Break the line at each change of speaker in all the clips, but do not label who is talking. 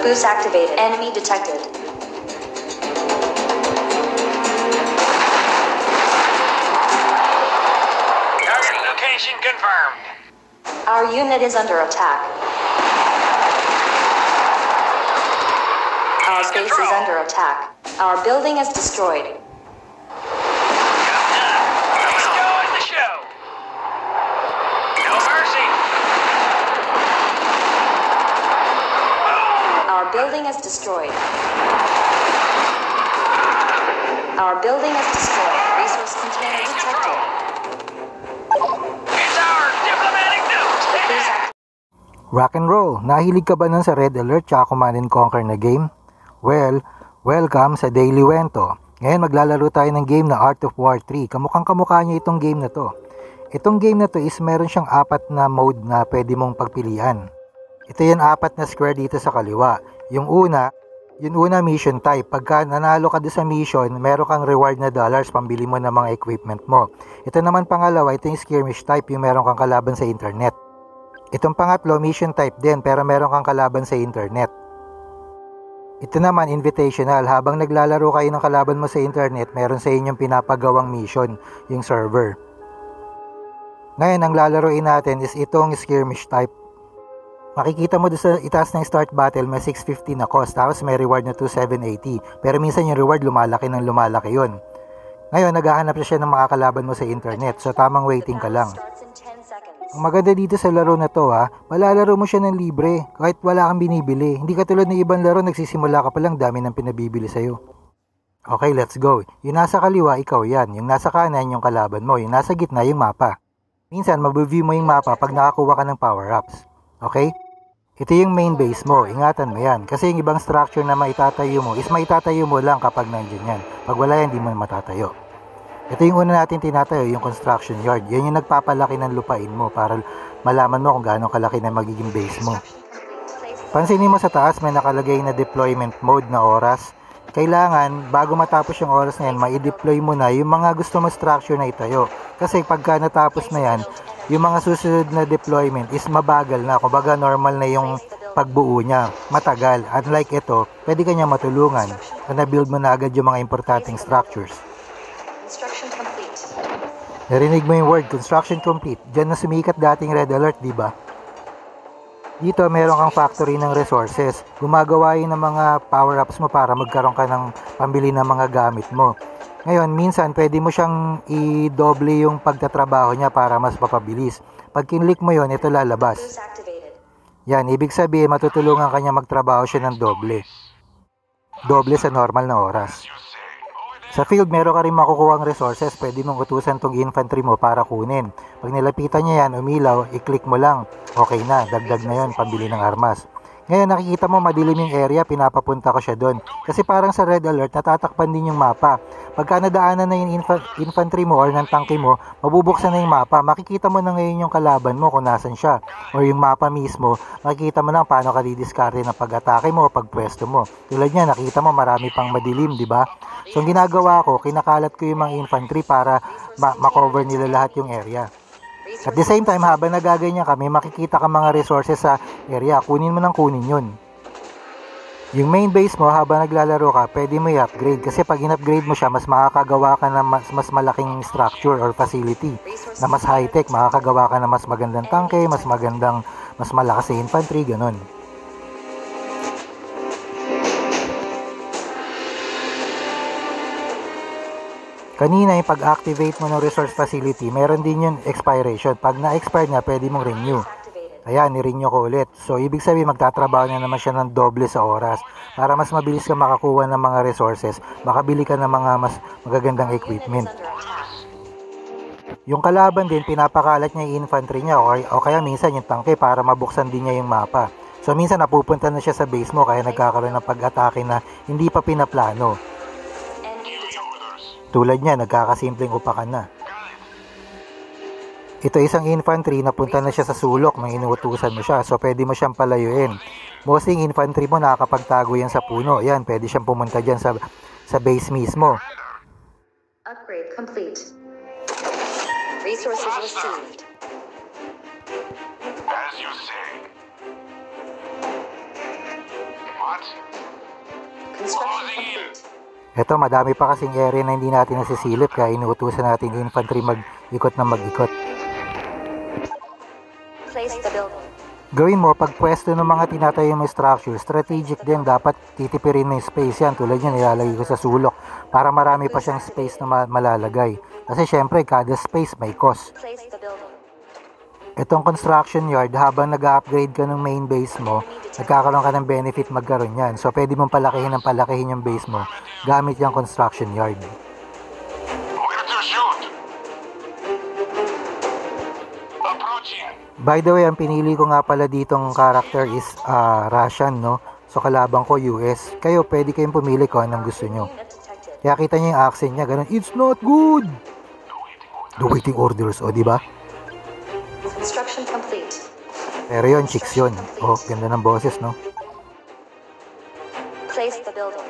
Boost activated. Enemy detected.
Target location confirmed.
Our unit is under attack. Our base is under attack. Our building is destroyed.
Let's go at the show. No mercy.
Our building is destroyed. Our building is destroyed. Resource container detected.
It's our diplomatic note.
The boost
Rock and roll! Nahilig ka ba nun sa Red Alert tsaka Command and Conquer na game? Well, welcome sa Daily Wento. Ngayon maglalaro tayo ng game na Art of War 3. Kamukhang-kamukha niya itong game na to. Itong game na to is meron siyang 4 na mode na pwede mong pagpilian. Ito yung 4 na square dito sa kaliwa. Yung una mission type. Pagka nanalo ka doon sa mission, meron kang reward na dollars pambili mo ng mga equipment mo. Ito naman pangalawa, ito yung skirmish type, yung meron kang kalaban sa internet. Itong pangatlo, mission type din, pero meron kang kalaban sa internet. Ito naman, invitational. Habang naglalaro kayo ng kalaban mo sa internet, meron sa inyong pinapagawang mission, yung server. Ngayon, ang lalaroin natin is itong skirmish type. Makikita mo doon sa itaas ng start battle, may 650 na cost, tapos may reward na 2780. Pero minsan yung reward, lumalaki ng lumalaki yun. Ngayon, naghahanap siya ng mga kalaban mo sa internet, so tamang waiting ka lang. Ang maganda dito sa laro na to malalaro mo siya ng libre kahit wala kang binibili. Hindi katulad ng ibang laro, nagsisimula ka pa lang, dami ng pinabibili sa'yo. Okay, let's go. Yung nasa kaliwa, ikaw yan. Yung nasa kanan, yung kalaban mo. Yung nasa gitna, yung mapa. Minsan, mabiview mo yung mapa pag nakakuha ka ng power-ups. Okay? Ito yung main base mo. Ingatan mo yan. Kasi yung ibang structure na maitatayo mo is maitatayo mo lang kapag nandiyan yan. Pag wala yan, di mo matatayo. Ito yung una natin tinatayo, yung construction yard. Yan yung nagpapalaki ng lupain mo para malaman mo kung gaano kalaki na magiging base mo. Pansinin mo sa taas, may nakalagay na deployment mode na oras. Kailangan, bago matapos yung oras na yan, ma-deploy mo na yung mga gusto mo structure na itayo. Kasi pagka natapos na yan, yung mga susunod na deployment is mabagal na. Kumbaga normal na yung pagbuo niya. Matagal. Unlike ito, pwede ka niya matulungan na na-build mo na agad yung mga importanteng structures.
construction complete.
Narinig mo yung word, construction complete. Diyan na sumikat dating Red Alert, di ba? Dito, meron kang factory ng resources. Gumagawa yun ng mga power-ups mo para magkaroon ka ng pambili ng mga gamit mo. Ngayon, minsan, pwede mo siyang i-doble yung pagtatrabaho niya para mas mapabilis. Pag kinlik mo yun, ito lalabas.
Boost activated.
Yan, ibig sabihin, matutulungan ka niya magtrabaho siya ng doble. Doble sa normal na oras. Sa field, meron ka rin makukuha ang resources. Pwede mong utusan tong infantry mo para kunin. Pag nilapitan niya yan, umilaw, i-click mo lang. Okay na, dagdag na yon, pambili ng armas. Ngayon, nakikita mo madilim yung area, pinapapunta ko siya doon. Kasi parang sa Red Alert, natatakpan din yung mapa. Pagka nadaanan na yung infantry mo or ng tanke mo, mabubuksan na yung mapa. Makikita mo na ngayon yung kalaban mo kung nasan siya. Or yung mapa mismo, makikita mo na paano ka didiskarte ng pag-atake mo o pagpwesto mo. Tulad niya, nakita mo marami pang madilim, di ba? So, ang ginagawa ko, kinakalat ko yung mga infantry para ma-cover nila lahat yung area. At the same time, habang nagaganyan kami, makikita ka mga resources sa area. Kunin mo ng kunin yun. Yung main base mo, habang naglalaro ka, pwede mo i-upgrade. Kasi pag in-upgrade mo siya, mas makakagawa ka ng mas malaking structure or facility na mas high-tech. Makakagawa ka ng mas magandang tanke, mas malakas na infantry, ganun. Kanina yung pag-activate mo ng resource facility, meron din yung expiration. Pag na-expire na, pwede mong renew. Ayan, ni-renew ko ulit. So, ibig sabihin, magtatrabaho na naman siya ng doble sa oras. Para mas mabilis ka makakuha ng mga resources, makabili ka ng mga mas magagandang equipment. Yung kalaban din, pinapakalat niya yung infantry niya o kaya minsan yung tanke para mabuksan din niya yung mapa. So, minsan napupunta na siya sa base mo kaya nagkakaroon ng pag-atake na hindi pa pinaplano. Tulad niya, nagkakasimpleng upakan na. Ito isang infantry, napunta na siya sa sulok nang inuutusan mo siya. So, pwede mo siyang palayuin. Mostly, infantry mo nakakapagtago yan sa puno. Yan, pwede siyang pumunta dyan sa base mismo.
Upgrade complete. Resources received.
As you say. My What?
Construction complete.
Ito, madami pa kasing area na hindi natin nasisilip kaya inuutusan natin yung infantry mag-ikot na mag-ikot.
Place the building.
Gawin mo, pag pwesto ng mga tinatayo mo structure, strategic din, dapat titipirin mo yung space yan. Tulad yan, nilalagay ko sa sulok para marami pa siyang space na malalagay. Kasi syempre, kada space may cost.
Place the building.
Itong construction yard, habang nag-upgrade ka ng main base mo, nagkakaroon ka ng benefit magkaroon yan. So, pwede mong palakihin yung base mo gamit yung construction yard.
Where to shoot? Approaching.
By the way, ang pinili ko nga pala ditong character is Russian, no? So, kalabang ko US. Kayo, pwede kayong pumili kung anong gusto nyo.
Unit detected.
Kaya kita nyo yung accent niya, ganun, it's not good! The waiting orders, o, diba?
Construction complete.
Pero yun, chicks yun. Oh, ganda ng boses, no?
Place the building.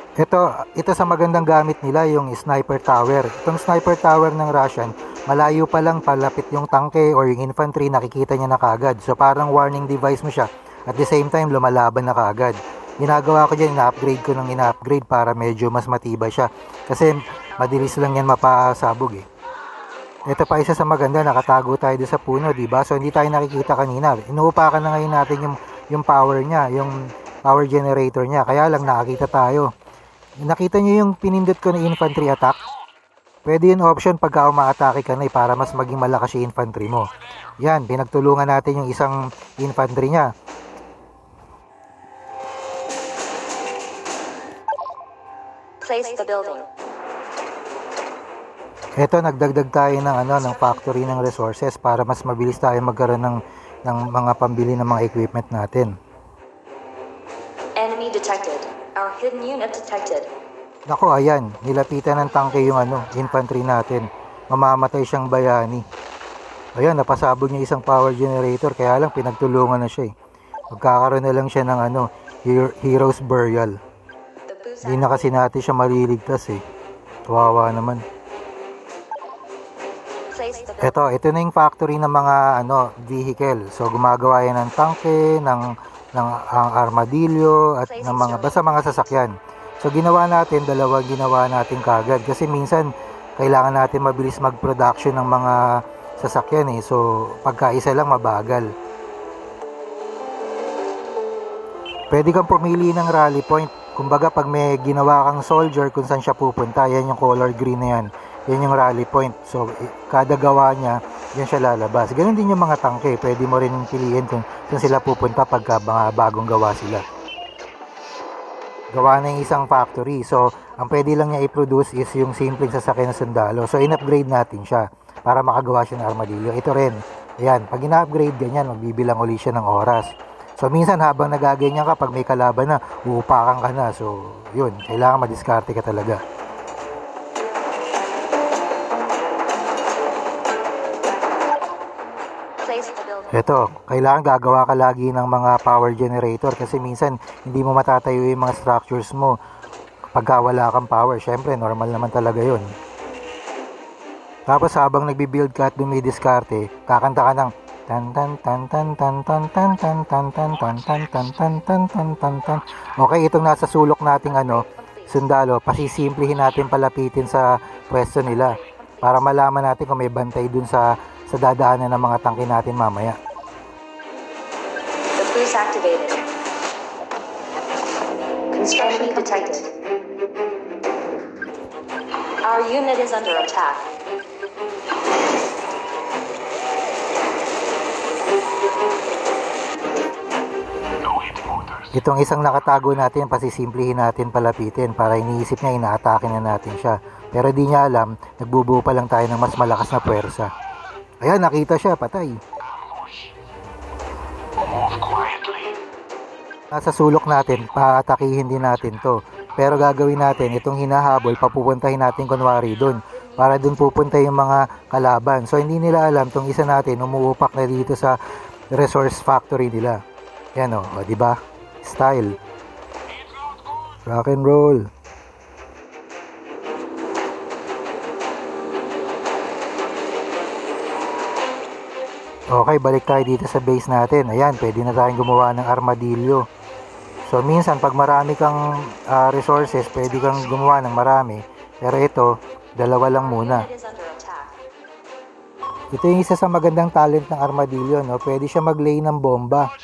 Ito sa magandang gamit nila, yung sniper tower. Itong sniper tower ng Russian, malayo pa lang palapit yung tanke or yung infantry, nakikita niya na kaagad. So parang warning device mo siya. At the same time, lumalaban na kaagad. Ginagawa ko dyan, ina-upgrade ko ng ina-upgrade para medyo mas matibay siya. Kasi madilis lang yan mapasabog eh. Ito pa isa sa maganda, nakatago tayo doon sa puno, diba? So hindi tayo nakikita kanina. Inuupakan na ngayon natin yung power niya, yung power generator niya. Kaya lang nakakita tayo. Nakita niyo yung pinindot ko na infantry attack? Pwede yung option pagka umaatake ka na para mas maging malakas yung infantry mo. Yan, pinagtulungan natin yung isang infantry niya.
Place the building.
Ito, nagdagdag tayo ng factory ng resources para mas mabilis tayo magkaroon ng mga pambili ng mga equipment natin.
Enemy detected. Our hidden unit detected.
Nako, ayan, nilapitan ng tangke yung infantry natin. Mamamatay siyang bayani. Ayan, napasabog niya isang power generator, kaya lang pinagtulungan na siya eh. Magkakaroon na lang siya ng hero's burial.
The boost
Hindi na kasi natin siya maliligtas eh. Kawawa naman.
Place the building.
Ito na yung factory ng mga vehicle. So gumagawa yan ng tangke, ng armadillo at ng basta mga sasakyan. So ginawa natin, dalawang ginawa natin kagad kasi minsan kailangan natin mabilis mag-production ng mga sasakyan eh. So pagkaisa lang mabagal. Pwede kang pumili ng rally point. Kumbaga pag may ginawa kang soldier kung saan siya pupunta, yan yung color green na yan. Yan yung rally point. So, kada gawa niya, yan siya lalabas. Ganun din yung mga tangke. Pwede mo rin piliin kung saan sila pupunta pagka bagong gawa sila. Gawa na yung isang factory. So, ang pwede lang niya i-produce is yung simpleng sasakyan ng sundalo. So, in-upgrade natin siya para makagawa siya ng armadillo. Ito rin. Ayan, pag ina-upgrade ganyan, magbibilang uli siya ng oras. So, minsan habang nagaganyan ka, pag may kalaban na, uupakan ka na. So, yun. Kailangan madiskarte ka talaga.
Place the building.
Ito, kailangan gagawa ka lagi ng mga power generator kasi minsan hindi mo matatayo yung mga structures mo pagka wala kang power. Syempre, normal naman talaga yun. Tapos habang nagbi-build ka at dumidiskarte, kakanta ka ng tan tan tan tan tan tan tan tan tan tan tan tan tan tan tan tan tan tan. Okay, itong nasa sulok nating sundalo, pasisimplihin natin palapitin sa pwesto nila para malaman natin kung may bantay dun sa dadaanan ng mga tangke natin mamaya.
The boost activated. Construction detected. Our unit is under attack.
Itong isang nakatago natin, pasisimplihin natin palapitin para iniisip niya inaatake na natin siya. Pero di niya alam, nagbubuo pa lang tayo ng mas malakas na puwersa. Ayan, nakita siya, patay. Nasa sulok natin, paatakihin din natin to. Pero gagawin natin, itong hinahabol, papupuntahin natin kunwari dun. Para dun pupunta yung mga kalaban. So hindi nila alam, tong isa natin, umuupak na dito sa resource factory nila. Yan o, diba? Style. Rock and roll. Okay, balik tayo dito sa base natin. Ayan, pwede na tayong gumawa ng armadillo. So minsan pag marami kang resources, pwede kang gumawa ng marami. Pero ito, dalawa lang muna.
Unit is under attack.
Ito yung isa sa magandang talent ng armadillo, no? Pwede siya mag-lay ng bomba.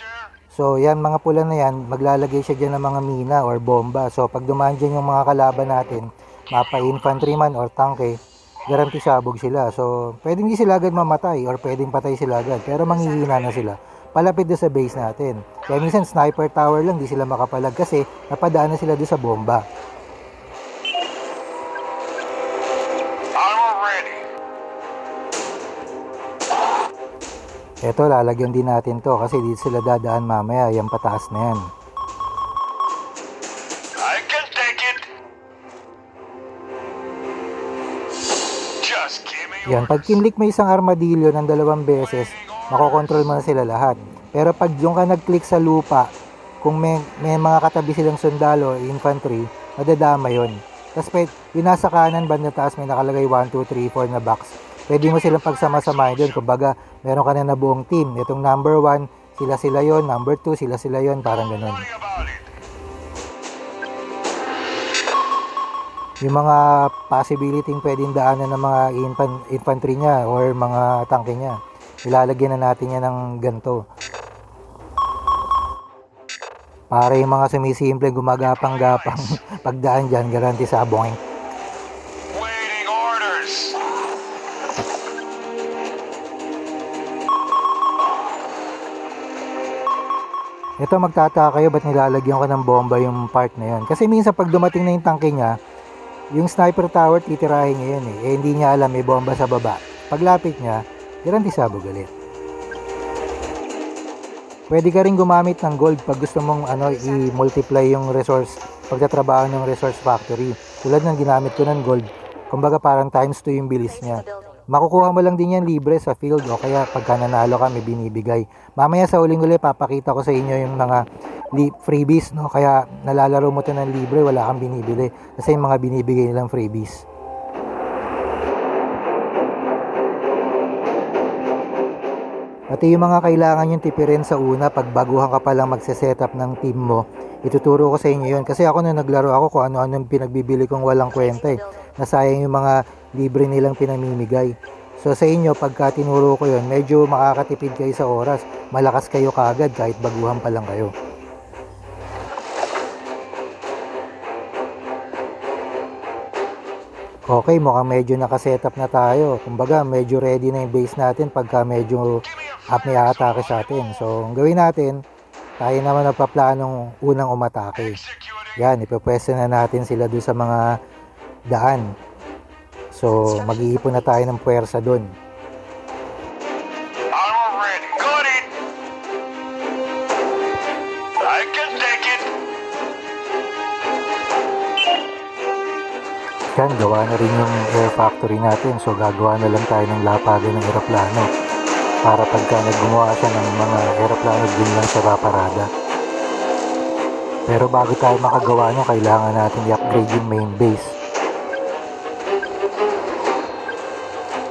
So yan, mga pula na yan, maglalagay siya dyan ng mga mina or bomba. So pag dumaan dyan yung mga kalaban natin, mapa-infantryman or tanke, garantisabog sila. So pwedeng hindi sila agad mamatay or pwedeng patay sila agad. Pero manghihina na sila. Palapit doon sa base natin. Kaya minsan sniper tower lang, di sila makapalag kasi napadaan na sila doon sa bomba.
Armor ready.
Eto, lalagyan din natin to kasi dito sila dadaan mamaya, yung pataas na yan.
I can take it. Just give me
Yan, pag kinlik mo isang armadillo ng 2 beses, makokontrol mo na sila lahat. Pero pag yung ka nag-click sa lupa, kung may mga katabi silang sundalo, infantry, madadama yun. Tapos yung nasa kanan, banda taas, may nakalagay 1, 2, 3, 4 na box. Pwede mo silang pagsama-samahin doon. Kumbaga, meron ka na buong team. Itong number 1, sila yon, number 2, sila yon, parang ganun.
worry about it.
Yung mga possibility pwedeng daanan ng mga infantry niya or mga tanke niya, ilalagyan na natin yan ng ganito. Para yung mga sumisimple gumagapang-gapang pagdaan dyan, garanti sa abong.
Waiting orders.
Ito, magtataka kayo ba't nilalagyan ko ng bomba yung part na yun. Kasi minsan pag dumating na yung tanke niya, yung sniper tower titirahin niya yun eh. Eh hindi niya alam may bomba sa baba. Paglapit niya, garanti sabog ulit. Pwede ka rin gumamit ng gold pag gusto mong i-multiply yung resource pagtatrabaho ng resource factory. Tulad ng ginamit ko ng gold. Kumbaga parang times 2 yung bilis niya. Makukuha mo lang din yan libre sa field o kaya pagka nanalo ka may binibigay. Mamaya sa uling-uli papakita ko sa inyo yung mga freebies, no? Kaya nalalaro mo to ng libre, wala kang binibili kasi yung mga binibigay nilang freebies. Pati yung mga kailangan yung tipirin sa una pag baguhan ka palang magse-setup ng team mo, ituturo ko sa inyo yun. Kasi ako na naglaro ako kung ano-ano yung pinagbibili kong walang kwenta eh. Nasayang yung mga libre nilang pinamimigay. So sa inyo, pagka tinuro ko yun, medyo makakatipid kayo sa oras. Malakas kayo kaagad kahit baguhan pa lang kayo. Okay, mukhang medyo nakasetup na tayo. Kumbaga, medyo ready na yung base natin pagka medyo may aatake sa atin. So, ang gawin natin, tayo naman nagpaplanong unang umatake. Yan, ipapwesto na natin sila doon sa mga daan. So, mag-iipon na tayo ng puwersa doon.
Armor ready. Got it. I can take it.
Yan, gawa na rin yung air factory natin. So, gagawa na lang tayo ng lapagan ng aeroplano. Para pagka naggumawa siya ng mga aeroplano, din lang siya paparada. Pero bago tayo makagawa nyo, kailangan natin i-upgrade yung main base.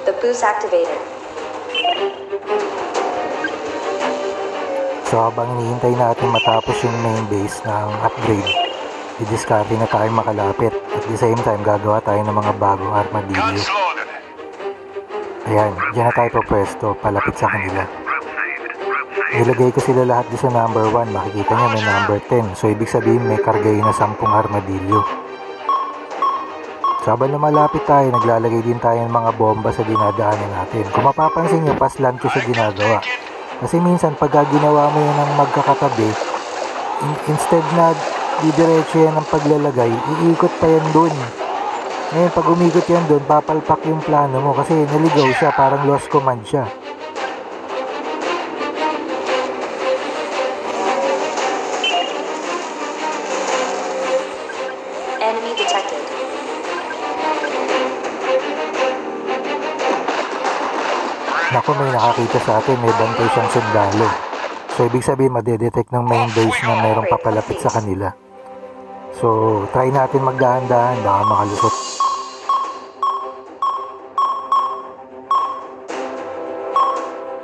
The boost activated.
So habang hinihintay natin matapos yung main base ng upgrade, i-discarte na tayo makalapit. At the same time, gagawa tayo ng mga bagong armadillo.
Guns loaded.
Ayan, dyan na tayo papwesto, palapit sa kanila. Nilagay ko sila lahat doon sa number 1. Makikita nyo may number 10. So ibig sabihin may kargay na 10 armadillo. So habang lumalapit tayo, naglalagay din tayo ng mga bomba sa dinadaanan natin. Kung mapapansin nyo, paslan ko siya ginagawa. Kasi minsan pagka ginawa mo yun ng magkakatabi, instead na didiretso yan ng paglalagay, iikot pa yan dun. Ngayon pag umikot yan dun, papalpak yung plano mo kasi naligaw siya, parang lost command siya.
Enemy detected.
Naku, may nakakita sa atin, may bantay siyang sundalo. So ibig sabihin madedetect ng main base na mayroong papalapit sa kanila. So try natin magdahan-dahan, baka makalusot.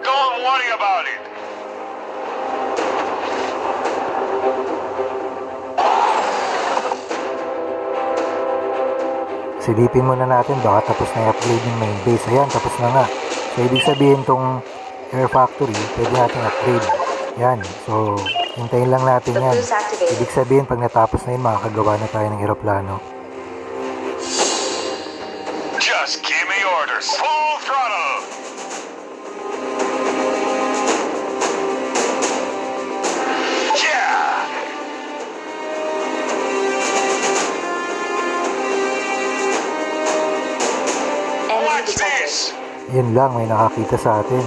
Don't worry about it.
Silipin muna natin baka tapos na i-upgrade yung main base. Ayan, tapos na nga. So ibig sabihin tong air factory, pwede natin upgrade. Yan, so hintayin lang natin
The
yan.
boost activated.
Ibig sabihin pag natapos na yun, makakagawa na tayo ng eroplano.
Just give me orders. Full throttle. Yeah.
Enemy
Watch
detected.
this.
Yun lang, may nakakita sa atin.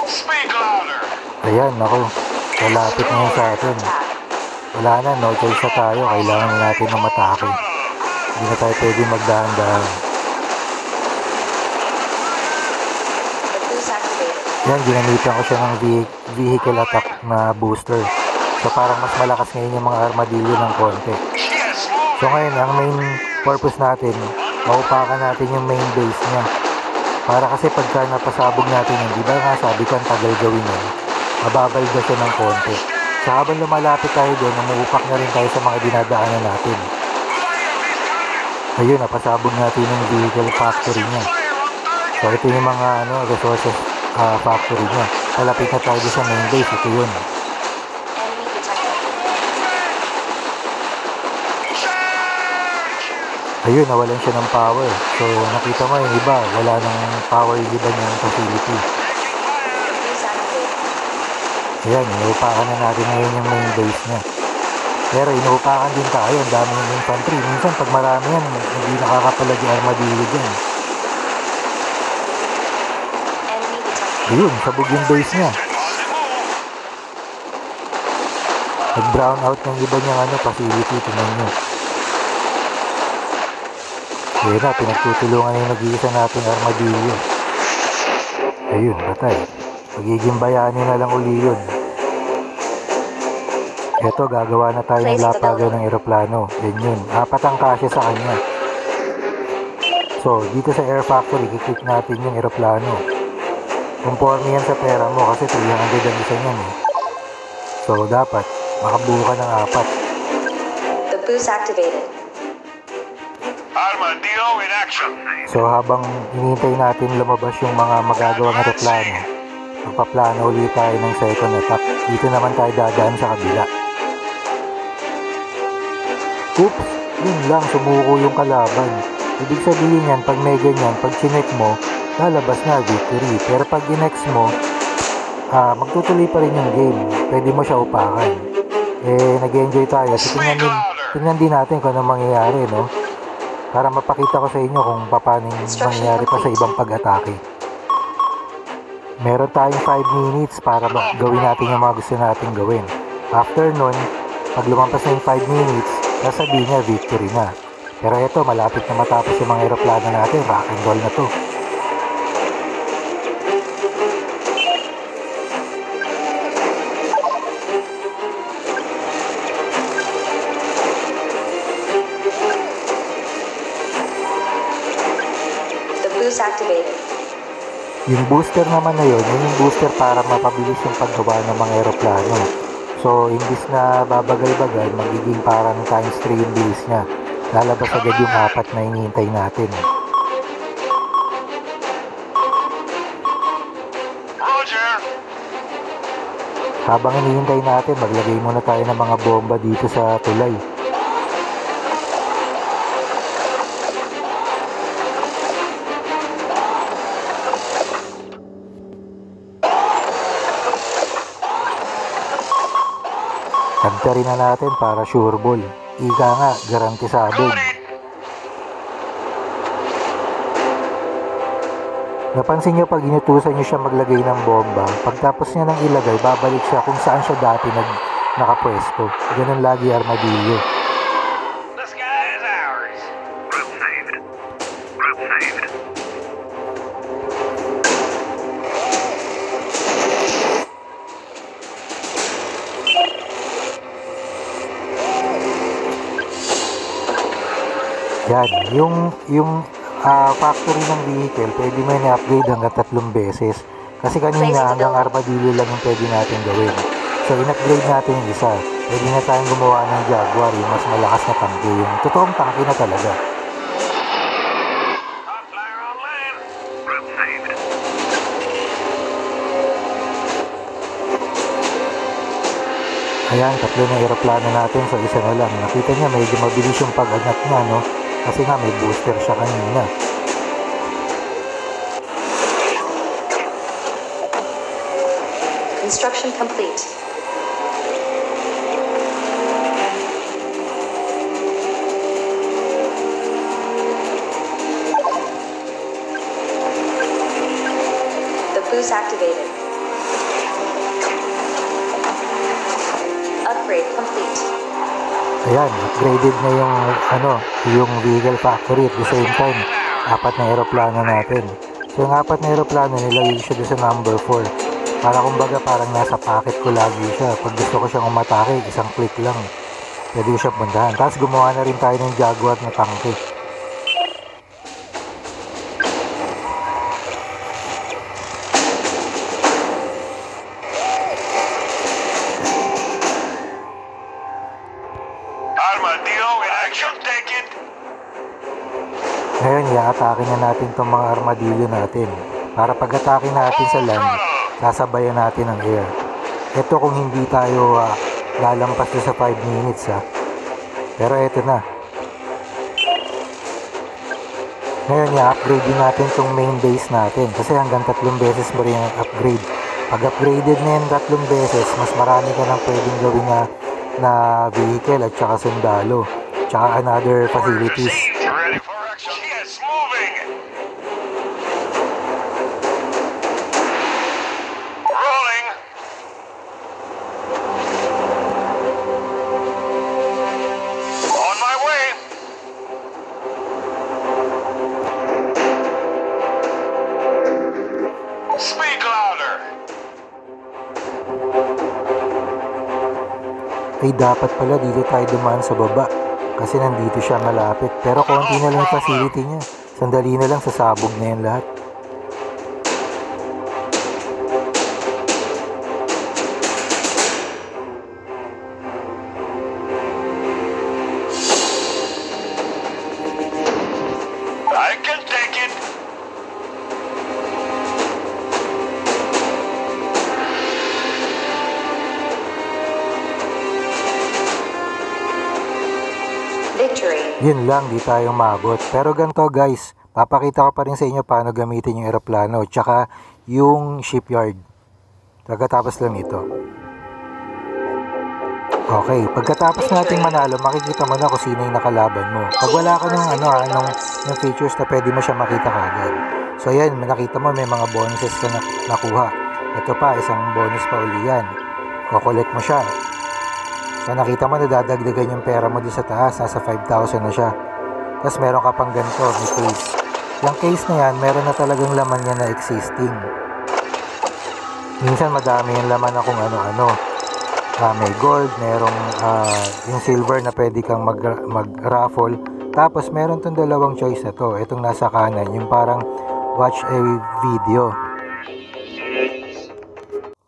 Speak louder.
Ayan, ako. Lalapit na yun sa atin.
Attack.
Wala na, no choice na tayo. Kailangan na natin ng matake. Hindi na tayo pwede magdahan-dahan.
The boost activated.
Yan, ginamitan ko siya ng vehicle attack na booster. So parang mas malakas ngayon yung mga armadillo ng konti.
Yes,
So ngayon, ang main purpose natin, maupakan natin yung main base niya. Para kasi pagka napasabog natin yun, di ba nga sabi ko ang tagal gawin yun, mababalda siya ng konti. So habang lumalapit tayo doon, umuupak na rin tayo sa mga dinadaanan natin. Ayun, napasabog natin yung vehicle factory niya. So ito yung mga resources factory niya. Palapit na tayo sa main base, ito yun.
Enemy detected.
Ayun, nawalan siya ng power. So nakita mo yung iba, wala ng power yung iba niyang facility.
The boost activated.
Ayan, inuupakan na natin ngayon yung main base niya. Pero inuupakan din tayo, ang dami ng infantry. Minsan pag marami yan, hindi nakakapalag yung armadillo dyan.
Enemy detected.
Ayun, sabog yung base niya. Nag-brown out ng iba niyang facility, tingnan nyo. Ayun na, pinagtutulungan na yung nag-iisa nating armadillo. Ayun, patay. Magiging bayani na lang uli yun. Eto, gagawa na tayo ng lapagan ng eroplano. Yan yun. 4 ang kasya sa kanya. So, dito sa air factory, kiklik natin yung eroplano. Conforme yan sa pera mo kasi 300 ang isa yan eh. So, dapat makabuo ka ng 4.
The boost activated.
Armadillo in action.
So, habang hinihintay natin lumabas yung mga magagawang eroplano, magpaplano ulit tayo ng second attack. Dito naman tayo dadaan sa kabila. Oops! Yun lang, sumuko yung kalaban. Ibig sabihin yan, pag may ganyan, pag chinek mo, lalabas na victory. Pero pag inex mo, magtutuloy pa rin yung game. Pwede mo siya upakan. Nag-enjoy tayo. So, tingnan din natin kung anong mangyayari, no? Para mapakita ko sa inyo kung paano mangyayari pa sa ibang pag-atake. Meron tayong 5 minutes para gawin natin yung mga gusto natin gawin. After nun, pag lumampas na yung 5 minutes, sasabihin niya victory na. Pero ito, malapit na matapos yung mga aeroplano natin. Rock and roll na to.
The boost activated.
Yung booster naman na yun yung booster para mapabilis yung paggawa ng mga aeroplano. So, imbis na babagal-bagal, magiging parang times 3 yung bilis niya. Lalabas agad yung 4 na hinihintay natin.
Roger.
Habang hinihintay natin, maglagay muna tayo ng mga bomba dito sa tulay. Tagtarin na natin para sure ball. Ika nga, garantisado.
Got it.
Napansin nyo pag inutusan nyo siya maglagay ng bomba, pagtapos niya ng ilagay, babalik siya kung saan siya dati nakapwesto. Ganun lagi armadillo.
The sky is ours. Group saved. Group saved.
Yan, yung factory ng vehicle, pwede mo yung i-upgrade hanggang 3 beses. Kasi kanina hanggang armadillo lang yung pwede natin gawin. So, in-upgrade natin yung isa. Pwede na tayong gumawa ng Jaguar, yung mas malakas na tangke. Yung totoong tangke na talaga. Ayan, tatlo na aeroplano natin, so isa na lang. Nakita niya medyo mabilis yung pag-angat niya, no? Kasi nga may booster siya kanina.
Construction complete. The boost activated. Upgrade complete.
Ayan, upgraded na yung vehicle factory at the same time, 4 na aeroplano natin. So yung 4 na aeroplano, nilagay siya doon sa number 4. Para kumbaga parang nasa pocket ko lagi siya. Pag gusto ko siyang umatake, isang click lang. Pwede ko siya puntahan. Tapos gumawa na rin tayo ng Jaguar na tangke.
Armadillo in action, take it.
Ngayon, i-atake na natin itong mga armadillo natin. Para pag-atake natin sa land, sasabayan natin ang air. Ito kung hindi tayo lalampas sa 5 minutes Pero ito na. Ngayon, i-upgrade din natin itong main base natin. Kasi hanggang 3 beses mo rin ang upgrade. Pag upgraded na yan 3 beses, mas marami ka nang pwedeng gawin na vehicle at saka sundalo. Tsaka another facilities.
Ready for action. Yes, moving. Rolling. On my way. Speak louder.
Ay dapat pala dito tayo dumaan sa baba kasi nandito siya malapit, pero konti na lang yung facility niya, sandali na lang sasabog na yan lahat.
I can take it.
Victory.
Yun lang, di tayo mabot. Pero ganito guys, papakita ko pa rin sa inyo paano gamitin yung aeroplano tsaka yung shipyard. Pagkatapos lang ito. Okay, pagkatapos nating manalo, makikita mo na kung sino yung nakalaban mo. Pag wala ka ng features na pwede mo siya makita kagad. So ayan, nakita mo may mga bonuses ka nakuha. Ito pa, isang bonus pa uli yan. Kukolect mo siya. So nakita mo na dadagdagan yung pera mo doon sa taas, nasa 5,000 na siya. Tapos meron ka pang ganito, may case. Yung case na yan, meron na talagang laman niya na existing. Minsan madami yung laman na kung ano-ano. May gold, merong yung silver na pwede kang mag-raffle. Tapos meron tong dalawang choice na to. Itong nasa kanan, yung parang watch a video.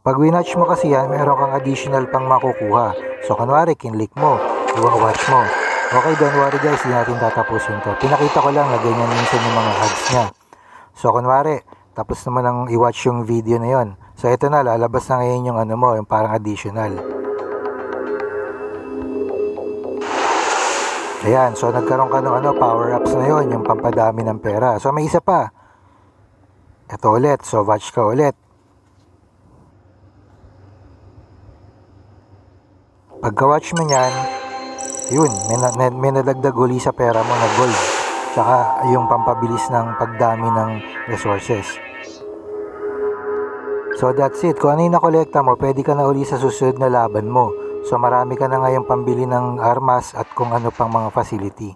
Pag winatch mo kasi yan, meron kang additional pang makukuha. So kunwari, kinlik mo, iwa-watch mo. Okay, don't worry guys, hindi natin tatapusin to. Pinakita ko lang na ganyan minsan yung mga ads niya. So kunwari, tapos naman ang i-watch yung video na yon. So ito na, lalabas na ngayon yung yung parang additional. Ayan, so nagkaroon ka ng power-ups na yon, yung pampadami ng pera. So may isa pa. Ito ulit, so watch ka ulit. Pagka-watch mo yan, yun, may nadagdag uli sa pera mo na gold. Tsaka yung pampabilis ng pagdami ng resources. So that's it. Kung ano yung nakolekta mo, pwede ka na uli sa susunod na laban mo. So marami ka na ngayong pambili ng armas at kung ano pang mga facility.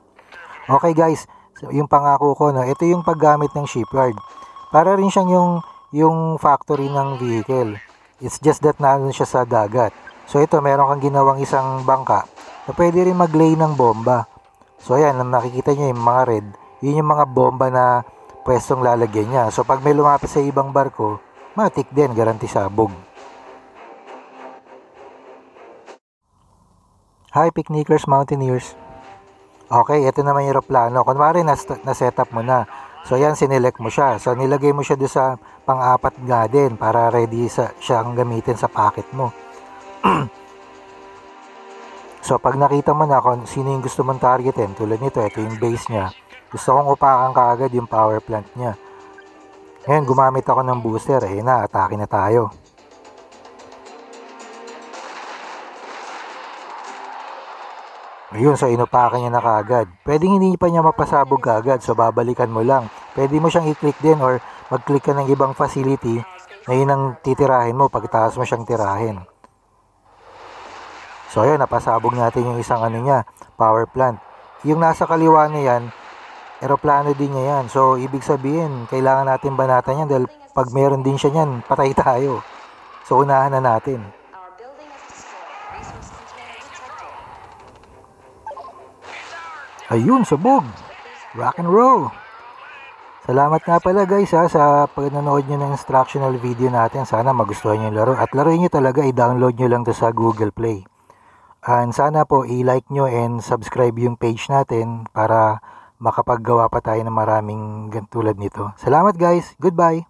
Okay guys, so, yung pangako ko, ito yung paggamit ng shipyard. Para rin siyang yung factory ng vehicle. It's just that nanon siya sa dagat. So ito, meron kang ginawang isang bangka na pwede rin mag-lay ng bomba. So ayan, nakikita nyo yung mga red, yun yung mga bomba na pwestong lalagyan niya. So pag may lumapit sa ibang barko, matik din, garanti sabog. Hi picnickers, mountaineers. Okay, ito naman yung aeroplano. Kunwari, na-set up mo na. So ayan, sinelect mo siya. So nilagay mo siya doon sa pang-apat nga din para ready siyang gamitin sa pocket mo. So pag nakita mo na kung sino yung gusto mong targetin, tulad nito, ito yung base niya. Gusto kong upakan kaagad yung power plant niya. Ngayon, gumamit ako ng booster. Na, atake na tayo. Ayun, so inupakan niya na kaagad. Pwedeng hindi pa niya mapasabog kaagad, so babalikan mo lang. Pwede mo siyang i-click din or mag-click ka ng ibang facility na yun ang titirahin mo pagkatapos mo siyang tirahin. So ayun, napasabog natin yung isang niya, power plant. Yung nasa kaliwa na yan, eroplano din niya yan. So ibig sabihin, kailangan natin banatan yan dahil pag meron din siya yan, patay tayo. So unahan na natin.
Our building is destroyed. Resource container detected.
Ayun, sabog! Rock and roll! Salamat nga pala guys sa panonood nyo ng instructional video natin. Sana magustuhan nyo yung laro. At laruin nyo talaga, i-download nyo lang to sa Google Play. And sana po i-like nyo and subscribe yung page natin para makapaggawa pa tayo ng maraming tulad nito. Salamat guys! Goodbye!